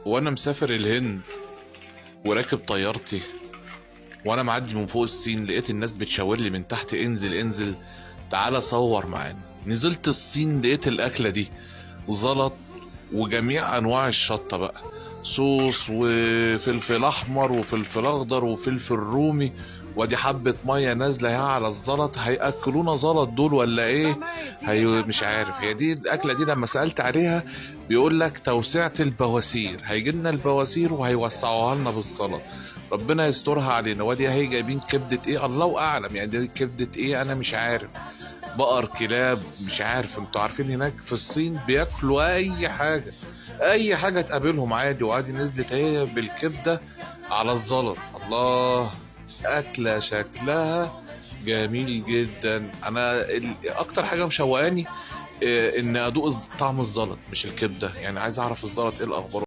وانا مسافر الهند وراكب طيارتي، وانا معدي من فوق الصين لقيت الناس بتشاور لي من تحت: انزل انزل، تعالى صور معانا. نزلت الصين لقيت الاكله دي: زلط وجميع انواع الشطه بقى، صوص وفلفل احمر وفلفل اخضر وفلفل رومي، وادي حبه ميه نازله اهي على الزلط. هياكلونا زلط دول ولا ايه؟ هي مش عارف. هي دي الاكله دي لما سالت عليها بيقول لك توسعه البواسير، هيجي لنا البواسير وهيوسعوها لنا بالزلط. ربنا يسترها علينا. وادي اهي جايبين كبده ايه الله اعلم، يعني دي كبده ايه انا مش عارف، بقر كلاب مش عارف. انتوا عارفين هناك في الصين بياكلوا اي حاجه، اي حاجه تقابلهم عادي. وعادي نزلت هي بالكبده على الزلط. الله، اكله شكلها جميل جدا. انا اكتر حاجه مشوقاني ان ادوق طعم الزلط مش الكبده، يعني عايز اعرف الزلط ايه الاخبار.